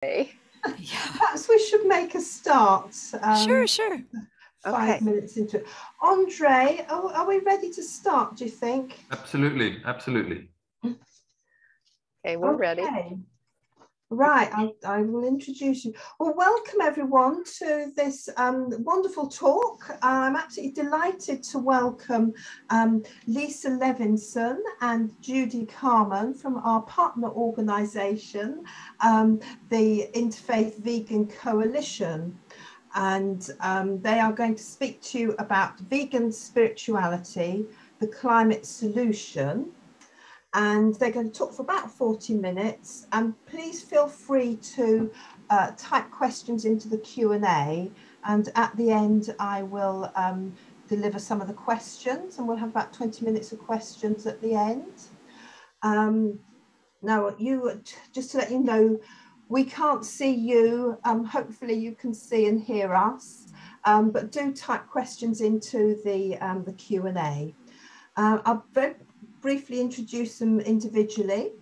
Yeah. Perhaps we should make a start. Sure. 5 minutes into it. Andre, are we ready to start, do you think? Absolutely. Okay, we're ready. Right, I will introduce you. Well, welcome everyone to this wonderful talk. I'm absolutely delighted to welcome Lisa Levinson and Judy Carman from our partner organisation, the Interfaith Vegan Coalition. And they are going to speak to you about vegan spirituality, the climate solution. And they're going to talk for about 40 minutes. And please feel free to type questions into the Q&A. And at the end, I will deliver some of the questions, and we'll have about 20 minutes of questions at the end. Now, just to let you know, we can't see you. Hopefully you can see and hear us, but do type questions into the Q&A. I'll very briefly introduce them individually.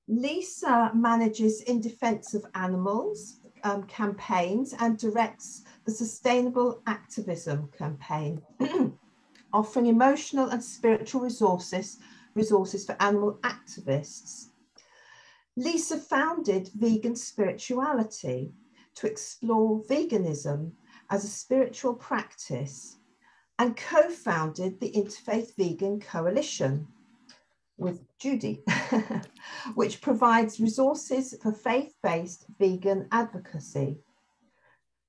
Lisa manages In Defense of Animals campaigns and directs the Sustainable Activism campaign, offering emotional and spiritual resources for animal activists. Lisa founded Vegan Spirituality to explore veganism as a spiritual practice, and co-founded the Interfaith Vegan Coalition with Judy, which provides resources for faith-based vegan advocacy.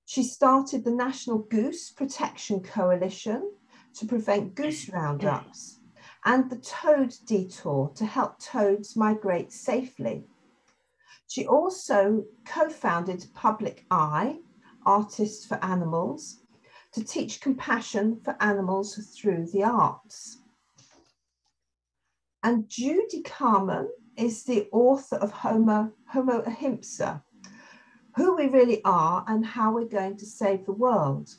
She started the National Goose Protection Coalition to prevent goose roundups, and the Toad Detour to help toads migrate safely. She also co-founded Public Eye, Artists for Animals, to teach compassion for animals through the arts. And Judy Carman is the author of Homo Ahimsa, Who We Really Are and How We're Going to Save the World.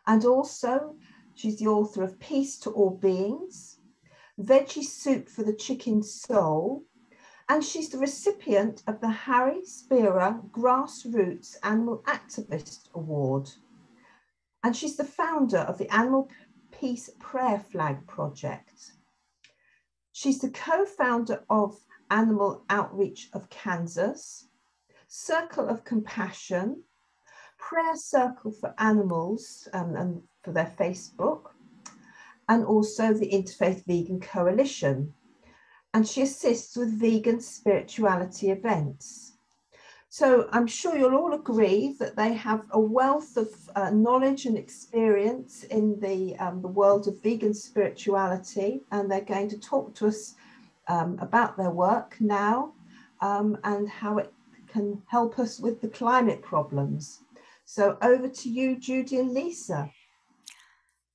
And also, she's the author of Peace to All Beings, Veggie Soup for the Chicken Soul, and she's the recipient of the Harry Spira Grassroots Animal Activist Award. And she's the founder of the Animal Peace Prayer Flag Project. She's the co-founder of Animal Outreach of Kansas, Circle of Compassion, Prayer Circle for Animals, and for their Facebook, and also the Interfaith Vegan Coalition. And she assists with vegan spirituality events. So I'm sure you'll all agree that they have a wealth of knowledge and experience in the world of vegan spirituality, and they're going to talk to us about their work now and how it can help us with the climate problems. So over to you, Judy and Lisa.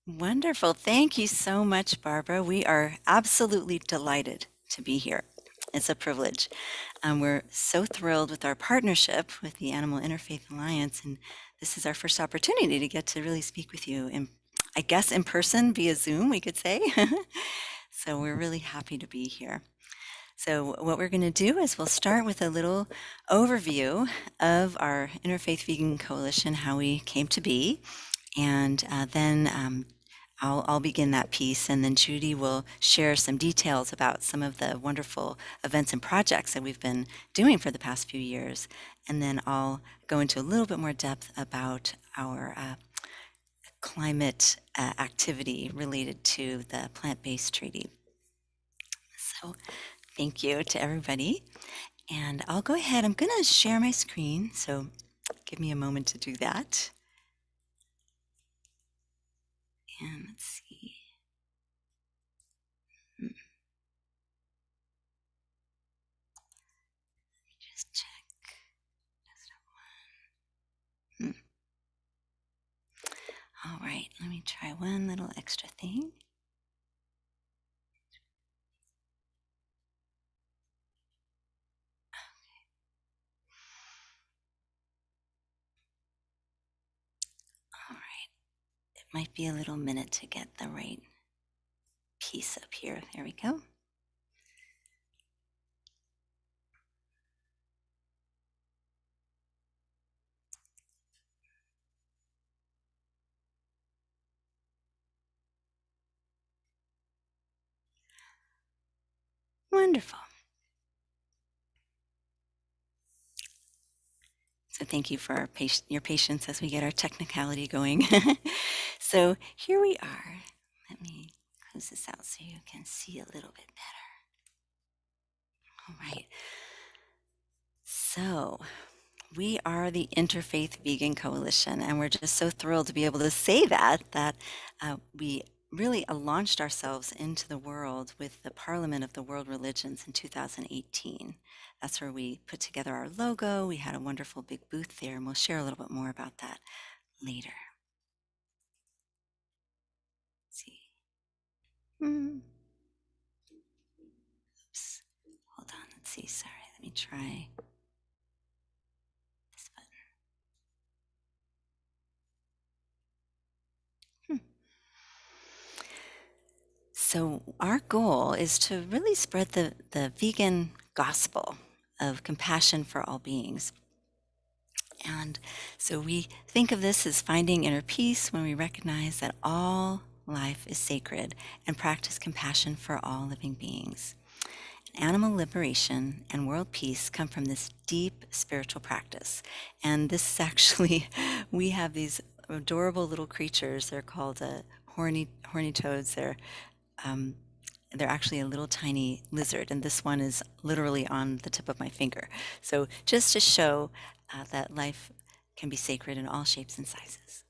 Wonderful. Thank you so much, Barbara. We are absolutely delighted to be here. It's a privilege. We're so thrilled with our partnership with the Animal Interfaith Alliance, and this is our first opportunity to get to really speak with you, I guess in person via Zoom, we could say. So we're really happy to be here. So what we're going to do is we'll start with a little overview of our Interfaith Vegan Coalition, how we came to be, and then I'll begin that piece, and then Judy will share some details about some of the wonderful events and projects that we've been doing for the past few years. And then I'll go into a little bit more depth about our climate activity related to the plant-based treaty. So thank you to everybody. And I'll go ahead, I'm going to share my screen, so give me a moment to do that. And let's see. Just check. All right, let me try one little extra thing. All right, it might be a little minute to get the right piece up here. There we go. Wonderful. So thank you for your patience as we get our technicality going. So here we are. Let me close this out so you can see a little bit better. All right. So we are the Interfaith Vegan Coalition, and we're just so thrilled to be able to say that we really launched ourselves into the world with the Parliament of the World Religions in 2018. That's where we put together our logo. We had a wonderful big booth there, and we'll share a little bit more about that later. Let's see. Oops. Hold on. Let's see. Sorry. Let me try this button. So our goal is to really spread the vegan gospel of compassion for all beings. And so we think of this as finding inner peace when we recognize that all life is sacred and practice compassion for all living beings. Animal liberation and world peace come from this deep spiritual practice. And this is actually, we have these adorable little creatures. They're called horny toads. They're actually a little tiny lizard, and this one is literally on the tip of my finger. So just to show that life can be sacred in all shapes and sizes.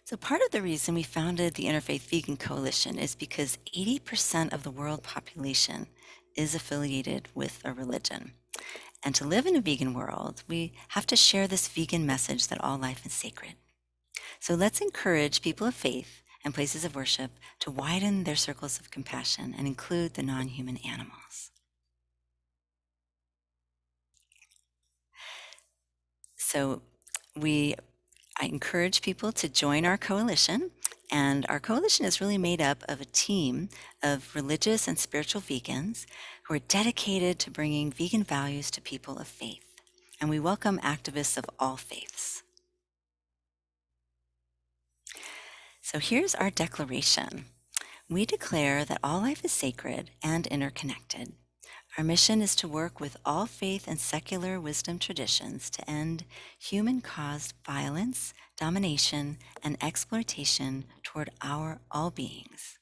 So part of the reason we founded the Interfaith Vegan Coalition is because 80% of the world population is affiliated with a religion. And to live in a vegan world, we have to share this vegan message that all life is sacred. So let's encourage people of faith and places of worship to widen their circles of compassion and include the non-human animals. So I encourage people to join our coalition, and our coalition is really made up of a team of religious and spiritual vegans who are dedicated to bringing vegan values to people of faith. And we welcome activists of all faiths. So here's our declaration. We declare that all life is sacred and interconnected. Our mission is to work with all faith and secular wisdom traditions to end human-caused violence, domination, and exploitation toward all beings.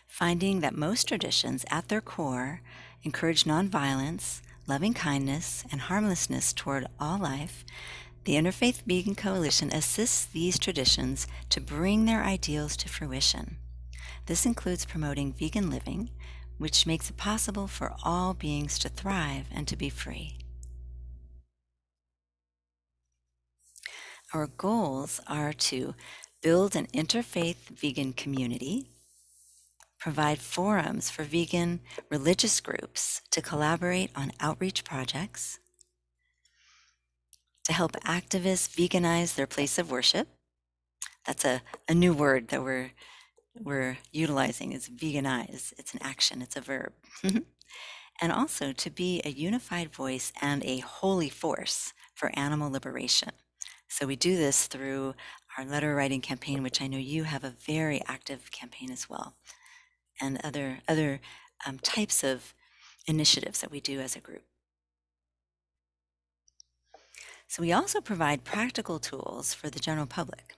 Finding that most traditions at their core encourage nonviolence, loving kindness, and harmlessness toward all life, the Interfaith Vegan Coalition assists these traditions to bring their ideals to fruition. This includes promoting vegan living, which makes it possible for all beings to thrive and to be free. Our goals are to build an interfaith vegan community, provide forums for vegan religious groups to collaborate on outreach projects, to help activists veganize their place of worship. That's a new word that we're utilizing, is veganize. It's an action, it's a verb. And also to be a unified voice and a holy force for animal liberation. So we do this through our letter writing campaign, which I know you have a very active campaign as well, and other types of initiatives that we do as a group. So we also provide practical tools for the general public.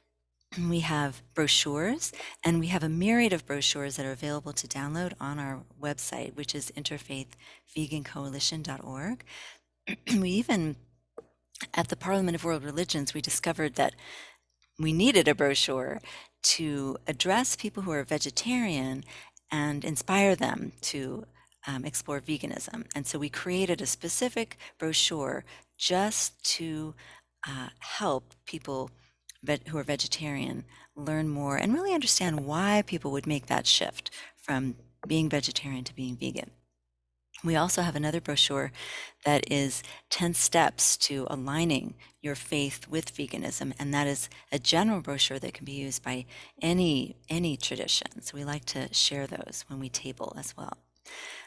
We have brochures, and we have a myriad of brochures that are available to download on our website, which is interfaithvegancoalition.org. We even, at the Parliament of World Religions, we discovered that we needed a brochure to address people who are vegetarian and inspire them to explore veganism. And so we created a specific brochure just to help people who are vegetarian learn more and really understand why people would make that shift from being vegetarian to being vegan. We also have another brochure that is 10 steps to aligning your faith with veganism, and that is a general brochure that can be used by any tradition. So we like to share those when we table as well.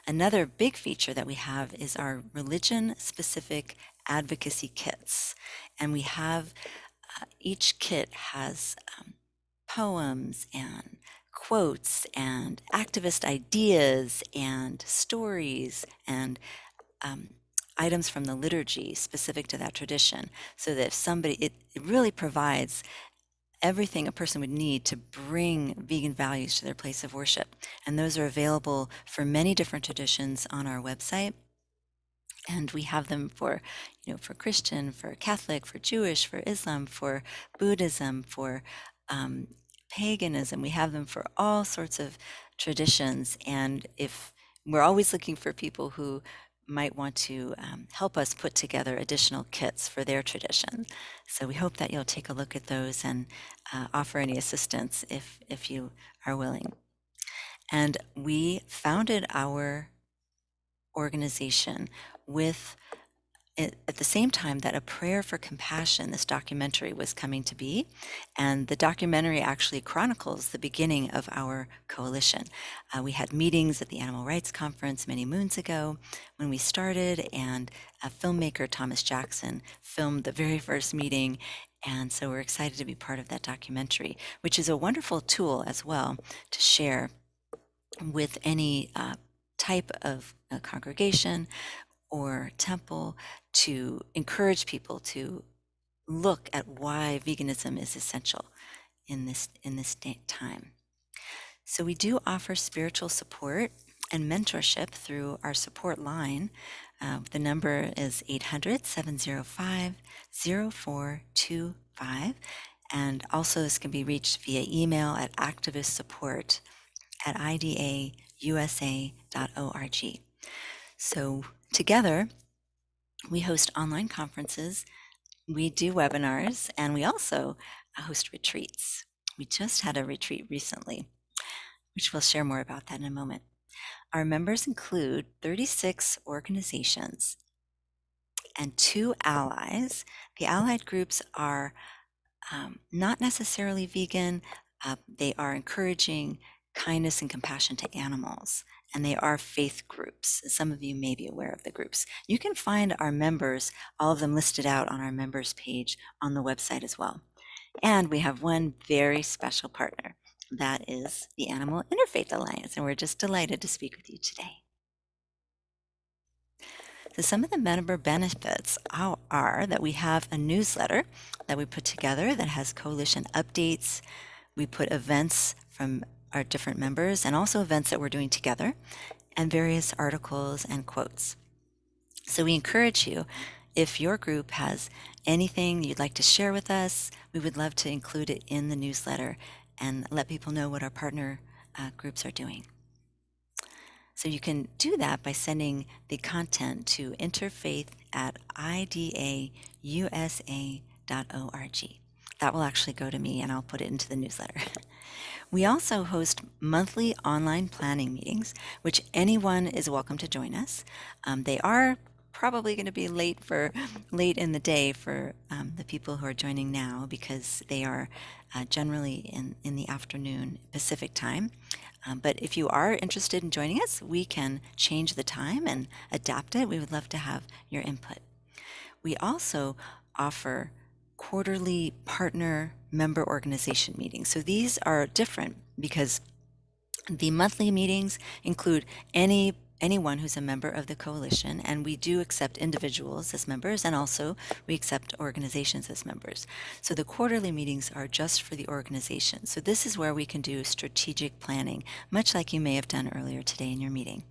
Another big feature that we have is our religion-specific advocacy kits. And we have, each kit has poems and quotes and activist ideas and stories and items from the liturgy specific to that tradition, so that if somebody, it really provides everything a person would need to bring vegan values to their place of worship. And those are available for many different traditions on our website. And we have them for, for Christian, for Catholic, for Jewish, for Islam, for Buddhism, for paganism. We have them for all sorts of traditions. And if we're always looking for people who might want to help us put together additional kits for their tradition. So we hope that you'll take a look at those and offer any assistance if you are willing. And we founded our organization with, at the same time that A Prayer for Compassion, this documentary, was coming to be. And the documentary actually chronicles the beginning of our coalition. We had meetings at the Animal Rights Conference many moons ago when we started, and filmmaker Thomas Jackson filmed the very first meeting. And so we're excited to be part of that documentary, which is a wonderful tool as well to share with any type of congregation or temple, to encourage people to look at why veganism is essential in this time. So we do offer spiritual support and mentorship through our support line. The number is 800-705-0425. And also this can be reached via email at activistsupport@idausa.org. So together, we host online conferences, we do webinars, and we also host retreats. We just had a retreat recently, which we'll share more about that in a moment. Our members include 36 organizations and 2 allies. The allied groups are not necessarily vegan. They are encouraging kindness and compassion to animals, and they are faith groups. Some of you may be aware of the groups. You can find our members, all of them listed out on our members page on the website as well. And we have one very special partner. That is the Animal Interfaith Alliance, and we're just delighted to speak with you today. So some of the member benefits are that we have a newsletter that we put together that has coalition updates. We put events from our different members and also events that we're doing together, and various articles and quotes. So we encourage you, if your group has anything you'd like to share with us, we would love to include it in the newsletter and let people know what our partner groups are doing. So you can do that by sending the content to interfaith@idausa.org. That will actually go to me, and I'll put it into the newsletter. We also host monthly online planning meetings, which anyone is welcome to join us. They are probably going to be late in the day for the people who are joining now, because they are generally in the afternoon Pacific time. But if you are interested in joining us, we can change the time and adapt it. We would love to have your input. We also offer quarterly partner member organization meetings. So these are different because the monthly meetings include anyone who's a member of the coalition, and we do accept individuals as members, and also we accept organizations as members. So the quarterly meetings are just for the organization. So this is where we can do strategic planning, much like you may have done earlier today in your meeting.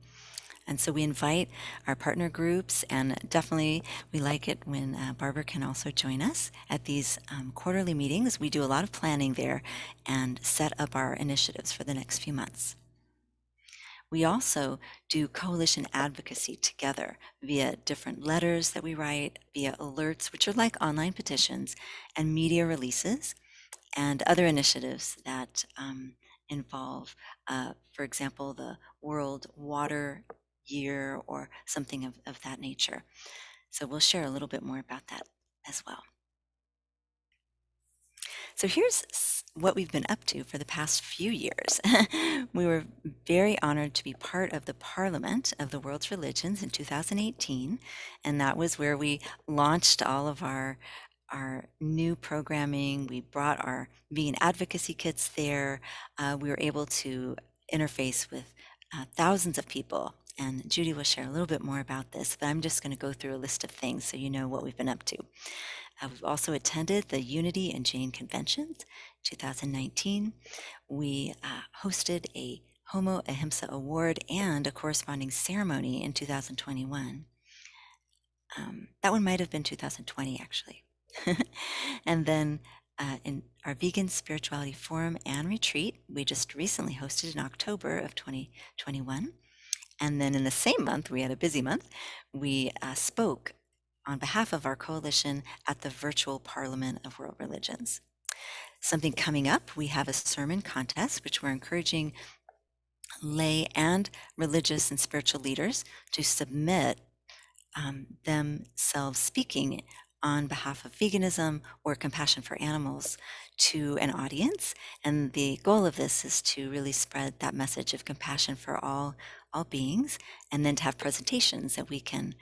And so we invite our partner groups, and definitely we like it when Barbara can also join us at these quarterly meetings. We do a lot of planning there and set up our initiatives for the next few months. We also do coalition advocacy together via different letters that we write, via alerts, which are like online petitions, and media releases, and other initiatives that involve, for example, the World Water Year or something of that nature. So we'll share a little bit more about that as well. So here's what we've been up to for the past few years. We were very honored to be part of the Parliament of the World's Religions in 2018, and that was where we launched all of our new programming. We brought our vegan advocacy kits there. We were able to interface with thousands of people, and Judy will share a little bit more about this, but I'm just going to go through a list of things so you know what we've been up to. We've also attended the Unity and Jane Conventions 2019. We hosted a Homo Ahimsa Award and a corresponding ceremony in 2021. That one might have been 2020, actually. And then in our Vegan Spirituality Forum and Retreat, we just recently hosted in October of 2021. And then in the same month, we had a busy month, we spoke on behalf of our coalition at the virtual Parliament of World Religions. Something coming up, we have a sermon contest, which we're encouraging lay and religious and spiritual leaders to submit themselves speaking on behalf of veganism or compassion for animals to an audience. And the goal of this is to really spread that message of compassion for all beings, and then to have presentations that we can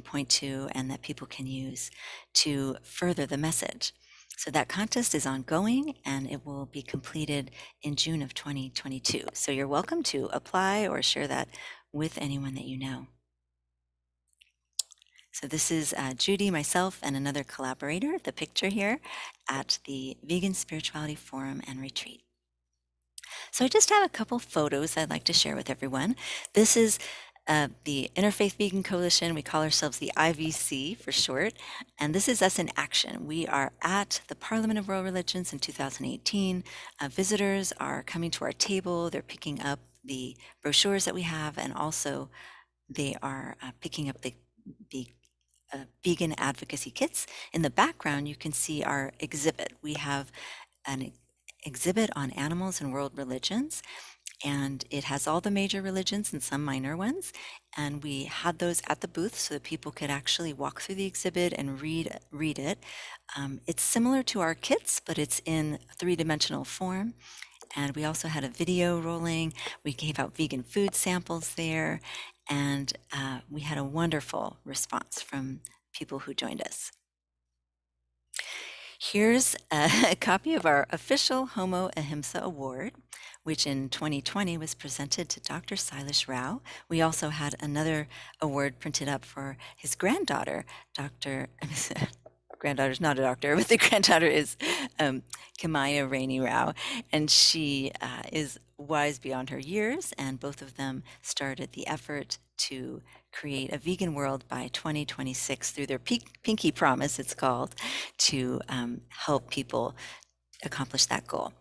point to and that people can use to further the message. So that contest is ongoing and it will be completed in June of 2022. So you're welcome to apply or share that with anyone that you know. So this is Judy, myself, and another collaborator, the picture here, at the Vegan Spirituality Forum and Retreat. So I just have a couple photos I'd like to share with everyone. This is the Interfaith Vegan Coalition. We call ourselves the IVC for short, and this is us in action. We are at the Parliament of World Religions in 2018. Visitors are coming to our table. They're picking up the brochures that we have, and also they are picking up the vegan advocacy kits. In the background, you can see our exhibit. We have an exhibit on animals and world religions, and it has all the major religions and some minor ones. And we had those at the booth so that people could actually walk through the exhibit and read it. It's similar to our kits, but it's in three-dimensional form. And we also had a video rolling. We gave out vegan food samples there, and we had a wonderful response from people who joined us. Here's a copy of our official Homo Ahimsa Award, which in 2020 was presented to Dr. Silas Rao. We also had another award printed up for his granddaughter, granddaughter's not a doctor, but the granddaughter is Kamaya Rainey Rao, and she is wise beyond her years, and both of them started the effort to create a vegan world by 2026 through their Pinky Promise, it's called, to help people accomplish that goal.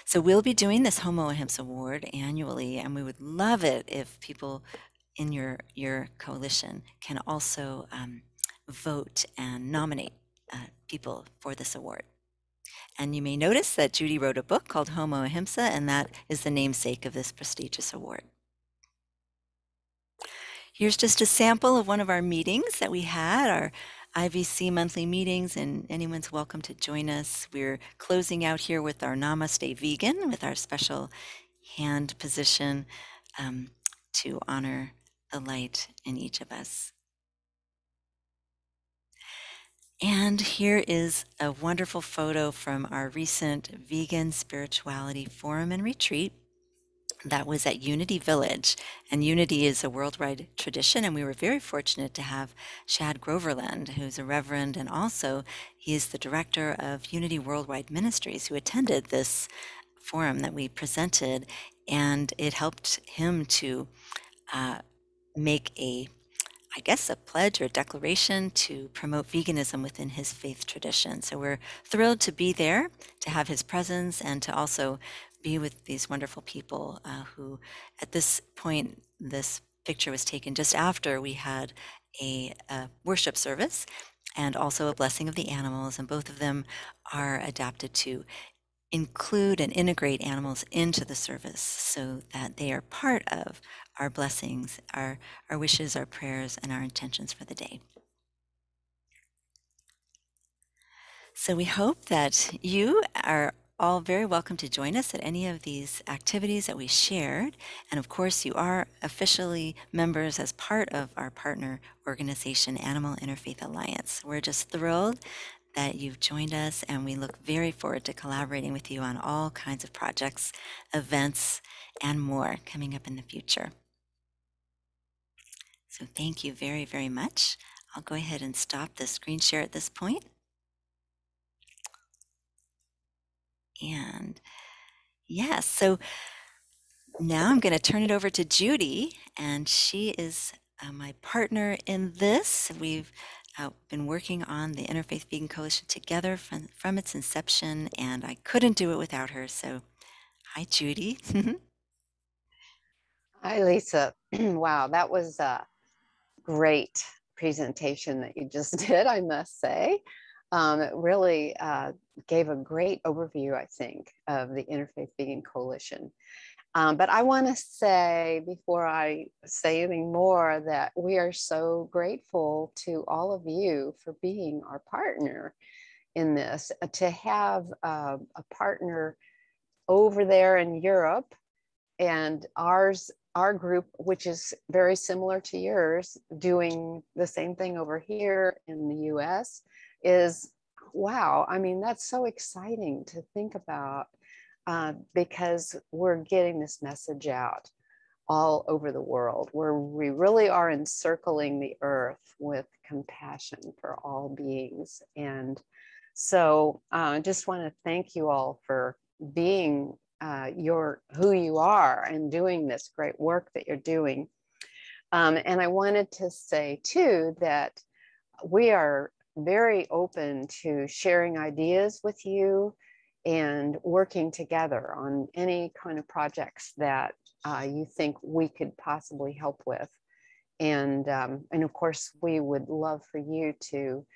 So we'll be doing this Homo Ahimsa Award annually, and we would love it if people in your coalition can also vote and nominate people for this award. And you may notice that Judy wrote a book called Homo Ahimsa, and that is the namesake of this prestigious award. Here's just a sample of one of our meetings that we had, our IVC monthly meetings, and anyone's welcome to join us. We're closing out here with our Namaste Vegan, with our special hand position to honor the light in each of us. And here is a wonderful photo from our recent Vegan Spirituality Forum and Retreat. That was at Unity Village, and Unity is a worldwide tradition, and we were very fortunate to have Shad Groverland, who's a reverend, and also he is the director of Unity Worldwide Ministries, who attended this forum that we presented, and it helped him to make a pledge or a declaration to promote veganism within his faith tradition. So we're thrilled to be there, to have his presence, and to also be with these wonderful people who, at this point, this picture was taken just after we had a worship service and also a blessing of the animals, and both of them are adapted to include and integrate animals into the service so that they are part of our blessings, our wishes, our prayers, and our intentions for the day. So we hope that you are all very welcome to join us at any of these activities that we shared. And of course, you are officially members as part of our partner organization, Animal Interfaith Alliance. We're just thrilled that you've joined us, and we look very forward to collaborating with you on all kinds of projects, events, and more coming up in the future. So thank you very, very much. I'll go ahead and stop the screen share at this point. And yes, so now I'm going to turn it over to Judy, and she is my partner in this. We've been working on the Interfaith Vegan Coalition together from its inception, and I couldn't do it without her. So, hi, Judy. Hi, Lisa. Wow, that was a great presentation that you just did, I must say. It really gave a great overview, I think, of the Interfaith Vegan Coalition. But I want to say, before I say anything more, that we are so grateful to all of you for being our partner in this. To have a partner over there in Europe, and our group, which is very similar to yours, doing the same thing over here in the US, is wow. I mean, that's so exciting to think about, because we're getting this message out all over the world, where we really are encircling the earth with compassion for all beings. And so I just want to thank you all for being who you are and doing this great work that you're doing. And I wanted to say too that we are very open to sharing ideas with you and working together on any kind of projects that you think we could possibly help with. And of course, we would love for you to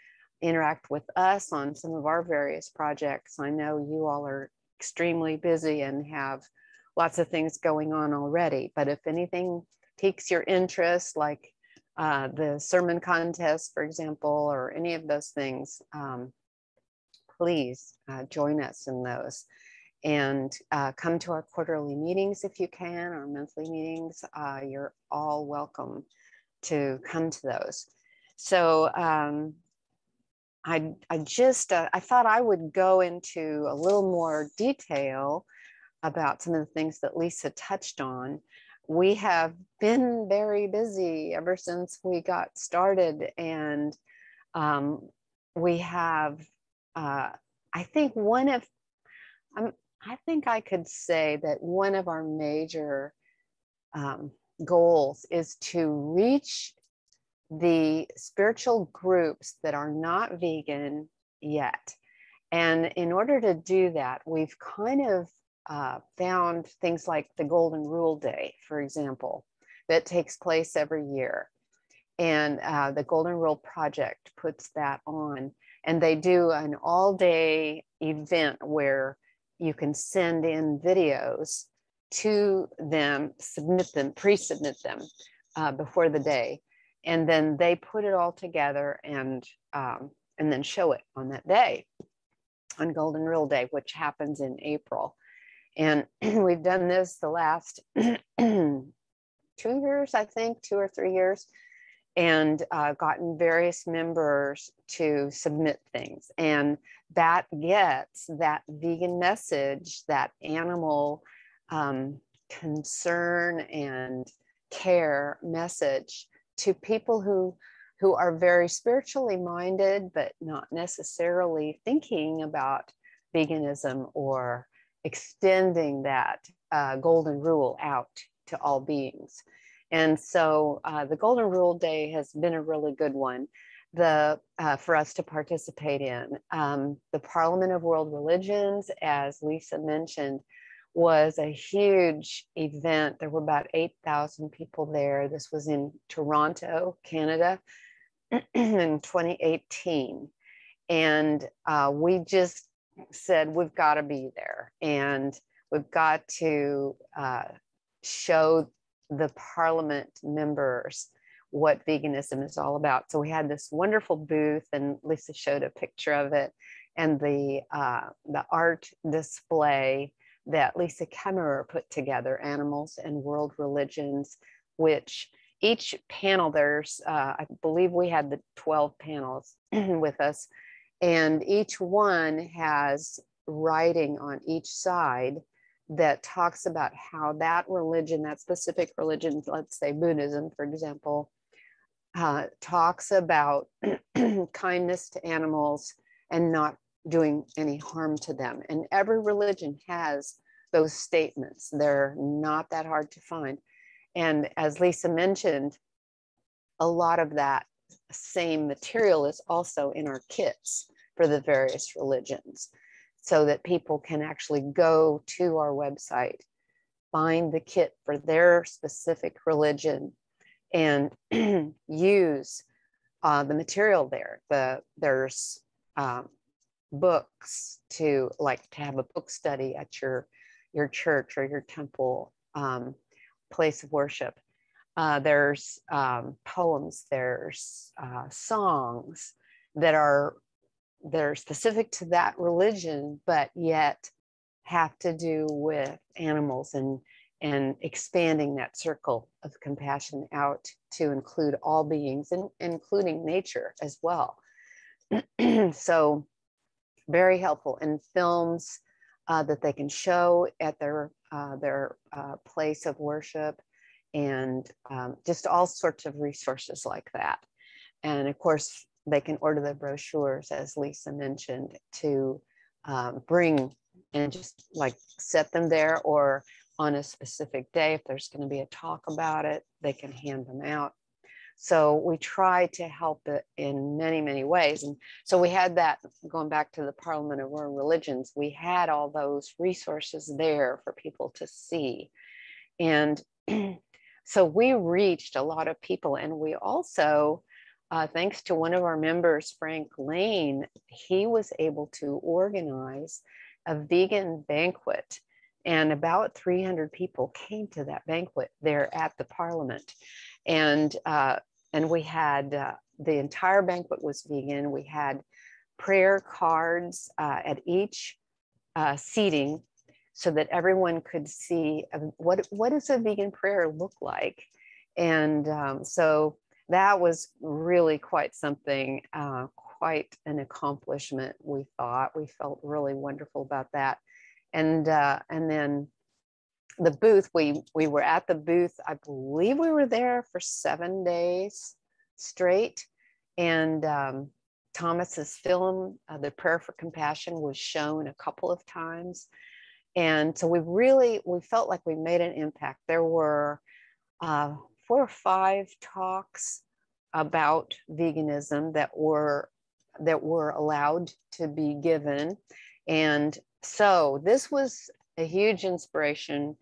interact with us on some of our various projects. I know you all are extremely busy and have lots of things going on already, but if anything piques your interest, like the sermon contest, for example, or any of those things, please join us in those. And come to our quarterly meetings if you can, our monthly meetings. You're all welcome to come to those. So I thought I would go into a little more detail about some of the things that Lisa touched on. We have been very busy ever since we got started, and we have, I think I think I could say that one of our major goals is to reach the spiritual groups that are not vegan yet. And in order to do that, we've kind of found things like the Golden Rule Day, for example, that takes place every year. And the Golden Rule Project puts that on. And they do an all-day event where you can send in videos to them, pre-submit them before the day. And then they put it all together and then show it on that day, on Golden Rule Day, which happens in April. And we've done this the last 2 years, I think, 2 or 3 years, and gotten various members to submit things. And that gets that vegan message, that animal concern and care message to people who are very spiritually minded, but not necessarily thinking about veganism or extending that golden rule out to all beings. And so the Golden Rule Day has been a really good one for us to participate in. The Parliament of World Religions, as Lisa mentioned, was a huge event. There were about 8,000 people there. This was in Toronto, Canada, in 2018. And we just said, we've got to be there. And we've got to show the Parliament members what veganism is all about. So we had this wonderful booth, and Lisa showed a picture of it. and the art display that Lisa Kemmerer put together, Animals and World Religions, which each panel, there's, I believe we had the 12 panels with us, and each one has writing on each side that talks about how that religion, that specific religion, let's say Buddhism, for example, talks about kindness to animals and not doing any harm to them. And every religion has those statements. They're not that hard to find. And as Lisa mentioned, a lot of that same material is also in our kits for the various religions, so that people can actually go to our website, find the kit for their specific religion, and use the material there. There's books to have a book study at your church or your temple place of worship. There's poems, there's songs that are specific to that religion, but yet have to do with animals and expanding that circle of compassion out to include all beings, and including nature as well. So very helpful, in films that they can show at their place of worship, and just all sorts of resources like that. And of course, they can order the brochures, as Lisa mentioned, to bring and just set them there, or on a specific day, if there's going to be a talk about it, they can hand them out. So we try to help it in many, many ways. And so we had that, going back to the Parliament of World Religions, we had all those resources there for people to see. And so we reached a lot of people. And we also, thanks to one of our members, Frank Lane, he was able to organize a vegan banquet. And about 300 people came to that banquet there at the Parliament. And we had, the entire banquet was vegan. We had prayer cards at each seating, so that everyone could see what does a vegan prayer look like. And so that was really quite something, quite an accomplishment, we thought. We felt really wonderful about that. And then the booth, we were at the booth, I believe we were there for 7 days straight. And Thomas's film, The Prayer for Compassion, was shown a couple of times. And so we felt like we made an impact. There were 4 or 5 talks about veganism that were allowed to be given. And so this was a huge inspiration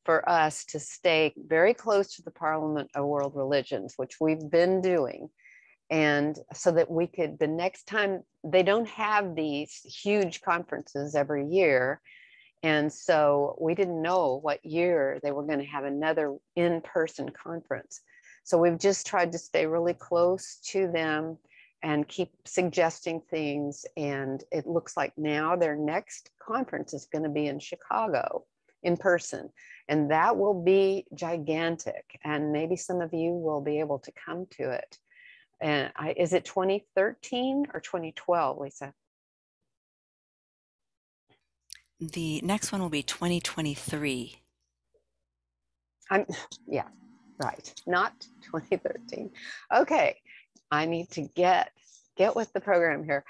for us to stay very close to the Parliament of World Religions, which we've been doing. And so that we could, the next time, they don't have these huge conferences every year. And so we didn't know what year they were going to have another in-person conference. So we've just tried to stay really close to them and keep suggesting things. And it looks like now their next conference is going to be in Chicago in person. And that will be gigantic. And maybe some of you will be able to come to it. And is it 2013 or 2012, Lisa? The next one will be 2023. Yeah, right. Not 2013. Okay. I need to get with the program here.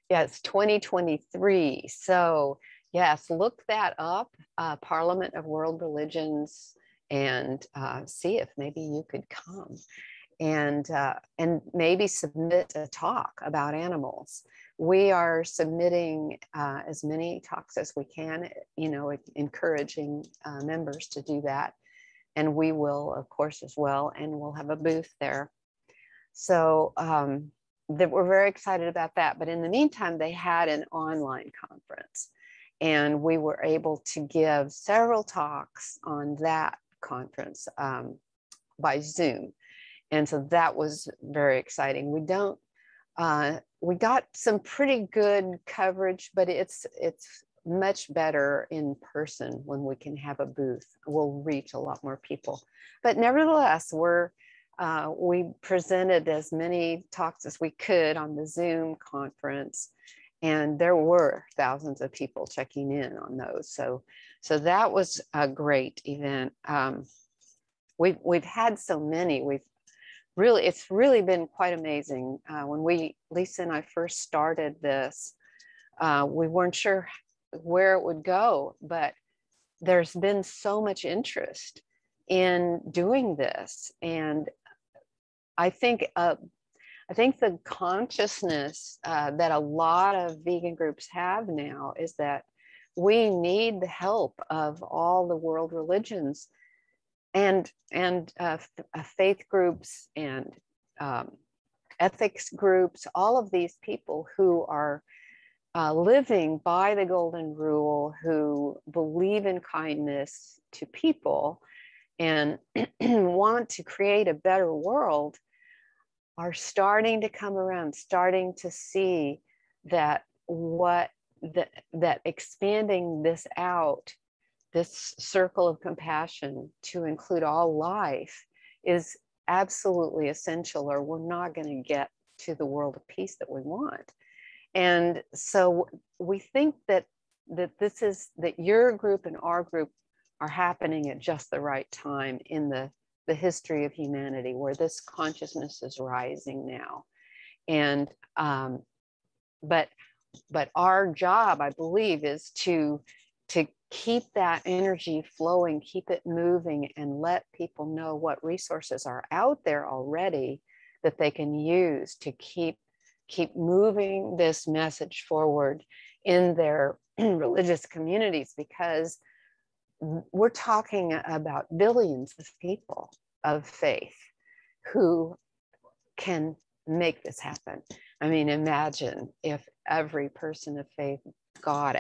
Yeah, it's 2023. So yes, look that up, Parliament of World Religions, and see if maybe you could come and maybe submit a talk about animals. We are submitting as many talks as we can, encouraging members to do that. And we will, of course, as well, and we'll have a booth there. So that we're very excited about that. But in the meantime, they had an online conference, and we were able to give several talks on that conference by Zoom. And so that was very exciting. We don't we got some pretty good coverage, but it's much better in person when we can have a booth. We'll reach a lot more people. But nevertheless, we presented as many talks as we could on the Zoom conference, and there were thousands of people checking in on those. So that was a great event. We've had so many. It's really been quite amazing. When Lisa and I first started this, we weren't sure where it would go, but there's been so much interest in doing this. And I think the consciousness that a lot of vegan groups have now is that we need the help of all the world religions and faith groups and ethics groups, all of these people who are living by the golden rule, who believe in kindness to people and want to create a better world, are starting to come around, starting to see that that expanding this out, this circle of compassion to include all life, is absolutely essential, or we're not going to get to the world of peace that we want. And so we think that your group and our group are happening at just the right time in the history of humanity, where this consciousness is rising now. And but our job, I believe, is to keep that energy flowing, keep it moving, and let people know what resources are out there already that they can use to keep moving this message forward in their religious communities, because we're talking about billions of people of faith who can make this happen. I mean, imagine if every person of faith got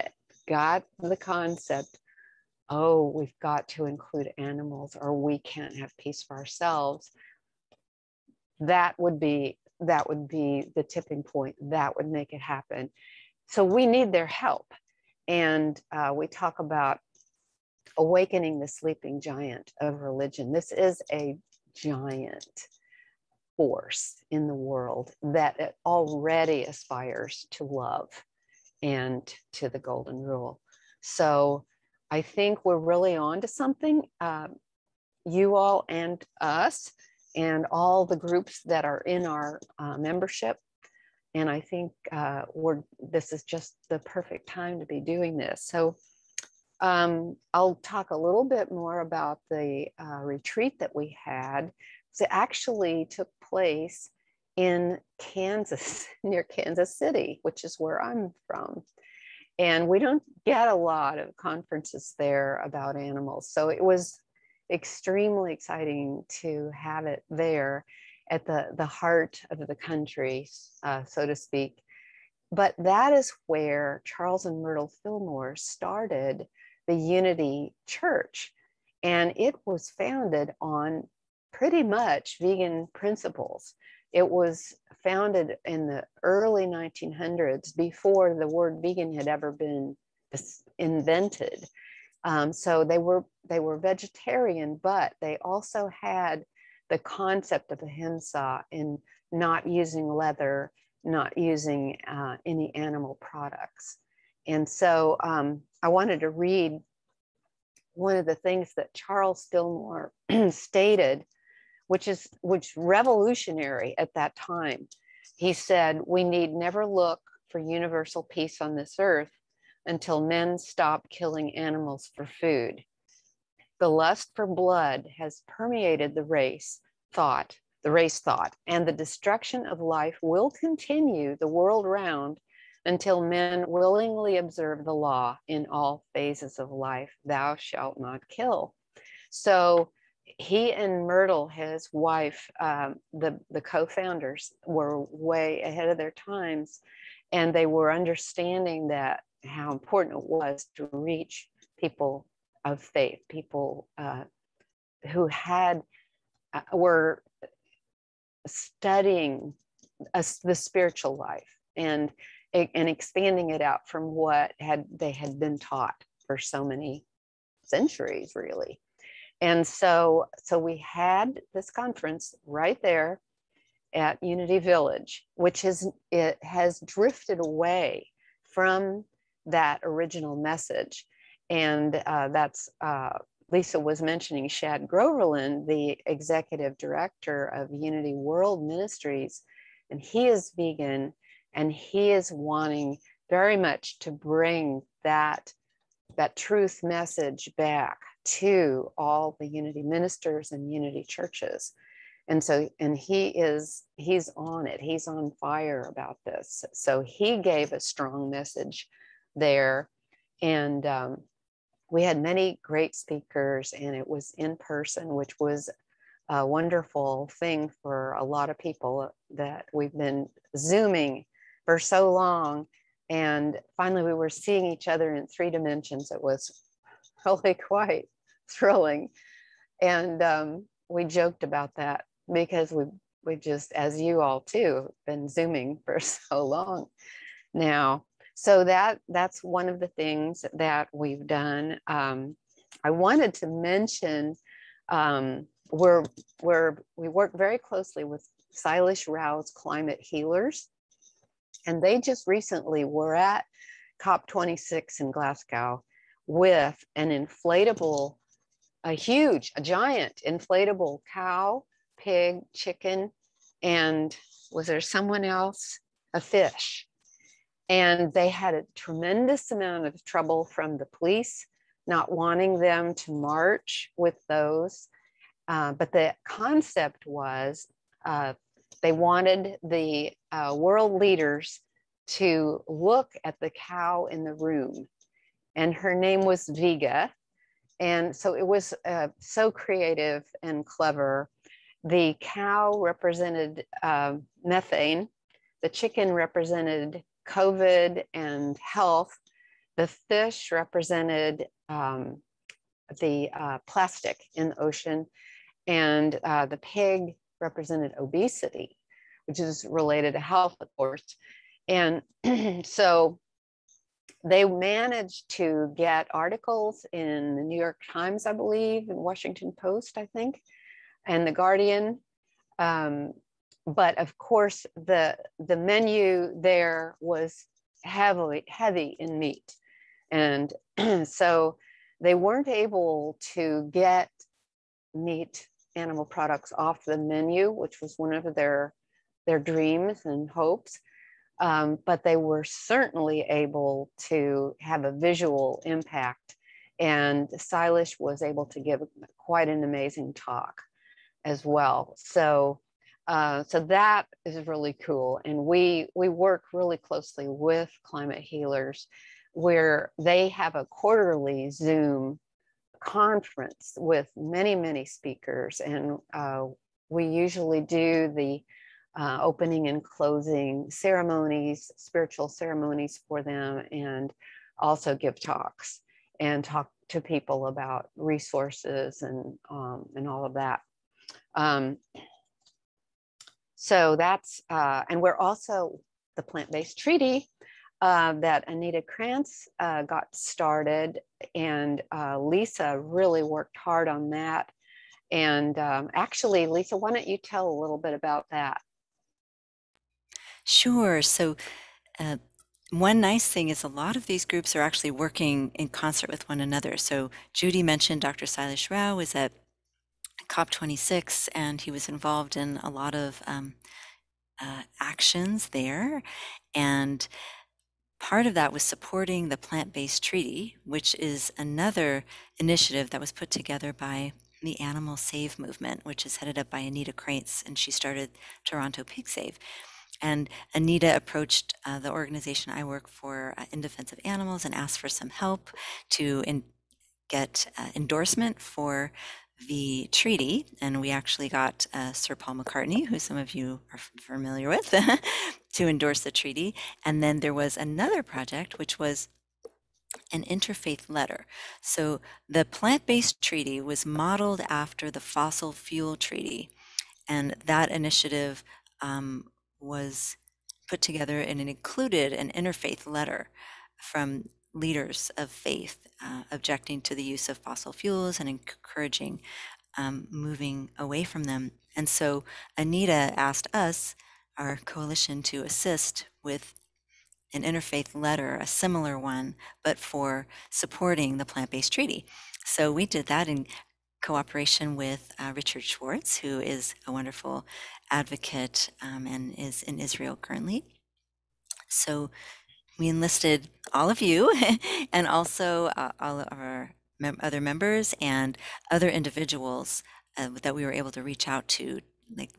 the concept, oh, we've got to include animals or we can't have peace for ourselves. That would be the tipping point. That would make it happen. So we need their help. And we talk about awakening the sleeping giant of religion. This is a giant force in the world that already aspires to love and to the golden rule. So I think we're really on to something, you all and us and all the groups that are in our membership. And I think this is just the perfect time to be doing this. So I'll talk a little bit more about the retreat that we had. So it actually took place in Kansas, near Kansas City, which is where I'm from. And we don't get a lot of conferences there about animals. So it was extremely exciting to have it there at the heart of the country, so to speak. But that is where Charles and Myrtle Fillmore started the Unity Church. And it was founded on pretty much vegan principles. It was founded in the early 1900s, before the word vegan had ever been invented. So they were vegetarian, but they also had the concept of ahimsa in not using leather, not using any animal products. And so I wanted to read one of the things that Charles Fillmore stated, which revolutionary at that time. He said, "We need never look for universal peace on this earth until men stop killing animals for food. The lust for blood has permeated the race thought, and the destruction of life will continue the world round until men willingly observe the law in all phases of life. Thou shalt not kill." So he and Myrtle, his wife, the co-founders, were way ahead of their times, and they were understanding that how important it was to reach people of faith, people who were studying the spiritual life, and expanding it out from what they had been taught for so many centuries, really. And so we had this conference right there at Unity Village, which it has drifted away from that original message. And that's Lisa was mentioning Shad Groverland, the executive director of Unity World Ministries, and he is vegan, and he is wanting very much to bring that truth message back to all the Unity ministers and Unity churches. And so, and he's on it. He's on fire about this. So he gave a strong message there. And we had many great speakers, and it was in person, which was a wonderful thing for a lot of people that we've been Zooming for so long. And finally, we were seeing each other in 3 dimensions. It was really quite thrilling. And we joked about that because we just, as you all too, have been Zooming for so long now. So that's one of the things that we've done. I wanted to mention we work very closely with Silas Rao's Climate Healers, and they just recently were at COP26 in Glasgow with an inflatable, a giant inflatable cow, pig, chicken, and was there someone else? A fish. And they had a tremendous amount of trouble from the police not wanting them to march with those. But the concept was they wanted the world leaders to look at the cow in the room. And her name was Vega. And so it was so creative and clever. The cow represented methane. The chicken represented COVID and health. The fish represented the plastic in the ocean. And the pig represented obesity, which is related to health, of course. And so they managed to get articles in the New York Times, I believe, and Washington Post, I think, and the Guardian. But of course, the menu there was heavy in meat. And so they weren't able to get meat animal products off the menu, which was one of their dreams and hopes. But they were certainly able to have a visual impact. And Silas was able to give quite an amazing talk as well. So that is really cool. And we work really closely with Climate Healers, where they have a quarterly Zoom conference with many speakers. And we usually do the opening and closing ceremonies, spiritual ceremonies for them, and also give talks and talk to people about resources and all of that. So that's, and we're also the Plant-Based Treaty that Anita Krantz got started, and Lisa really worked hard on that. And actually, Lisa, why don't you tell a little bit about that? Sure. So one nice thing is a lot of these groups are actually working in concert with one another. So Judy mentioned Dr. Silas Rao was at COP26, and he was involved in a lot of actions there. And part of that was supporting the Plant-Based Treaty, which is another initiative that was put together by the Animal Save movement, which is headed up by Anita Krantz, and she started Toronto Pig Save. And Anita approached the organization I work for, In Defense of Animals, and asked for some help to get endorsement for the treaty. And we actually got Sir Paul McCartney, who some of you are familiar with, to endorse the treaty. And then there was another project, which was an interfaith letter. So the Plant-Based Treaty was modeled after the Fossil Fuel Treaty. And that initiative was put together and it included an interfaith letter from leaders of faith objecting to the use of fossil fuels and encouraging moving away from them. And so Anita asked us, our coalition, to assist with an interfaith letter, a similar one, but for supporting the plant-based treaty. So we did that in cooperation with Richard Schwartz, who is a wonderful advocate and is in Israel currently. So we enlisted all of you and also all of our other members and other individuals that we were able to reach out to, like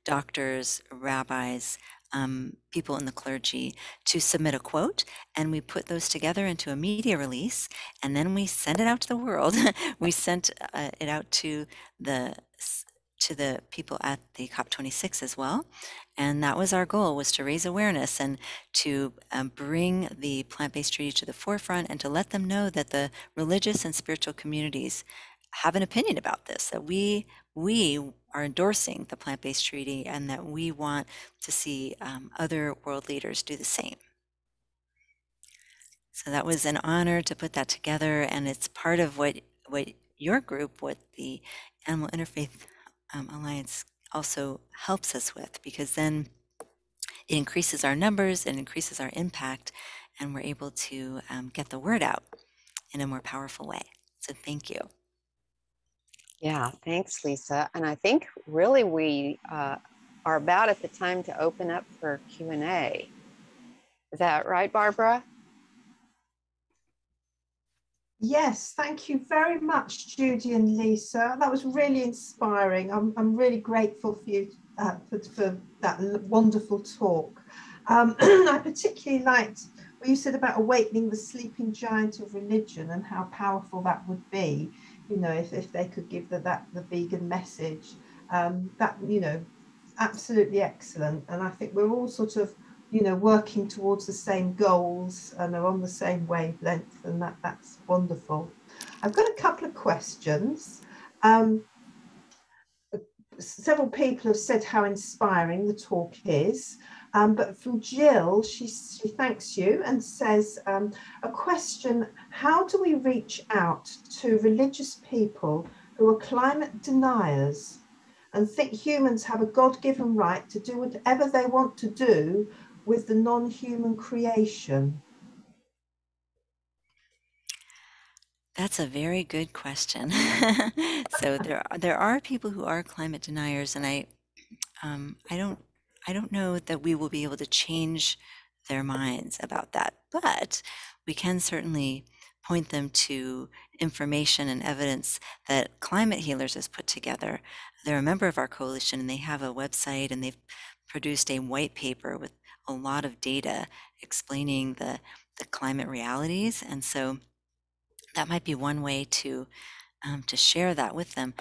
doctors, rabbis, people in the clergy, to submit a quote, and we put those together into a media release, and then we sent it out to the world. We sent it out to the people at the COP26 as well, and that was our goal, was to raise awareness and to bring the plant-based treaty to the forefront and to let them know that the religious and spiritual communities have an opinion about this, that we are endorsing the plant-based treaty and that we want to see other world leaders do the same. So that was an honor to put that together, and it's part of what your group, what the Animal Interfaith Alliance also helps us with, because then it increases our numbers, it increases our impact, and we're able to get the word out in a more powerful way. So thank you. Yeah, thanks, Lisa. And I think really we are about at the time to open up for Q&A. Is that right, Barbara? Yes, thank you very much, Judy and Lisa. That was really inspiring. I'm really grateful for you for that wonderful talk. I particularly liked what you said about awakening the sleeping giant of religion and how powerful that would be, you know, if they could give the vegan message. That, you know, absolutely excellent. And I think we're all sort of, you know, working towards the same goals and are on the same wavelength, and that's wonderful. I've got a couple of questions. Several people have said how inspiring the talk is, but from Jill, she thanks you and says, a question: how do we reach out to religious people who are climate deniers and think humans have a God-given right to do whatever they want to do with the non-human creation? That's a very good question. So there are people who are climate deniers, and I don't know that we will be able to change their minds about that, but we can certainly point them to information and evidence that Climate Healers has put together. They're a member of our coalition, and they have a website, and they've produced a white paper with a lot of data explaining the climate realities. And so that might be one way to share that with them.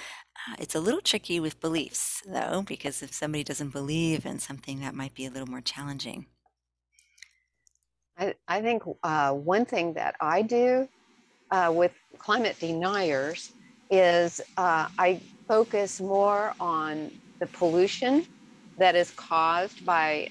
It's a little tricky with beliefs, though, because if somebody doesn't believe in something, that might be a little more challenging. I think one thing that I do with climate deniers is I focus more on the pollution that is caused by,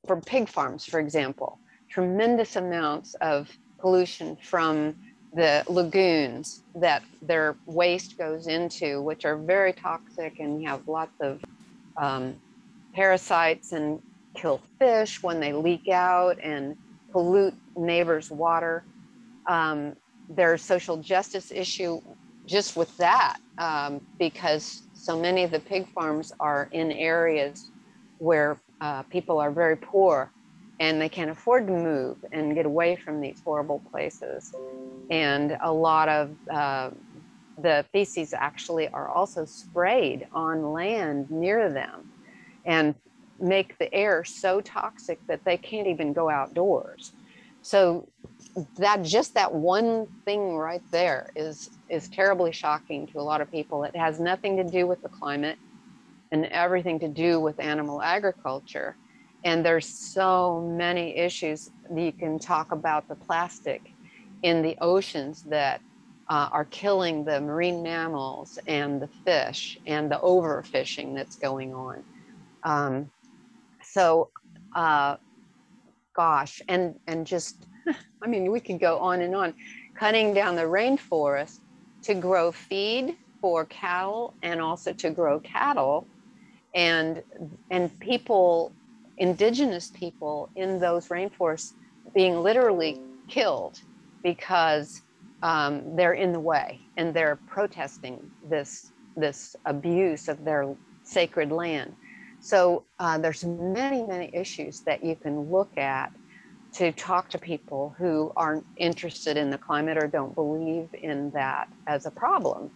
from pig farms, for example, tremendous amounts of pollution from the lagoons that their waste goes into, which are very toxic and have lots of parasites and kill fish when they leak out and pollute neighbors' water. There's social justice issue just with that, because so many of the pig farms are in areas where people are very poor and they can't afford to move and get away from these horrible places. And a lot of the feces actually are also sprayed on land near them and make the air so toxic that they can't even go outdoors. So that just that one thing right there is terribly shocking to a lot of people. It has nothing to do with the climate and everything to do with animal agriculture. And there's so many issues. You can talk about the plastic in the oceans that are killing the marine mammals and the fish, and the overfishing that's going on. So, gosh, and just, I mean, we could go on and on, cutting down the rainforest to grow feed for cattle and also to grow cattle, and people, indigenous people in those rainforests being literally killed because they're in the way and they're protesting this abuse of their sacred land. So there's many issues that you can look at to talk to people who aren't interested in the climate or don't believe in that as a problem,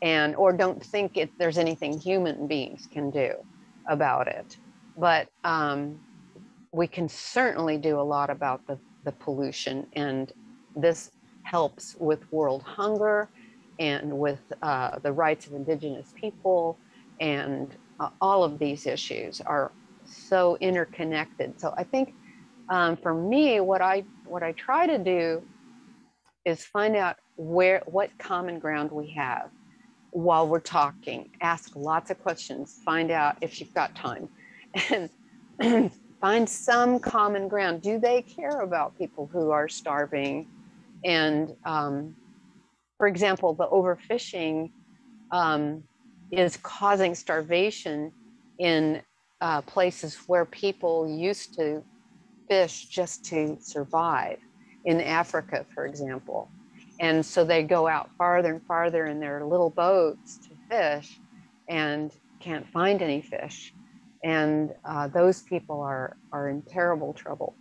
and or don't think there's anything human beings can do about it. But we can certainly do a lot about the pollution, and this helps with world hunger and with the rights of indigenous people, and all of these issues are so interconnected. So I think for me, what I try to do is find out what common ground we have while we're talking. Ask lots of questions, find out if you've got time, and find some common ground. Do they care about people who are starving? And for example, the overfishing is causing starvation in places where people used to fish just to survive, in Africa, for example. And so they go out farther and farther in their little boats to fish and can't find any fish. And those people are in terrible trouble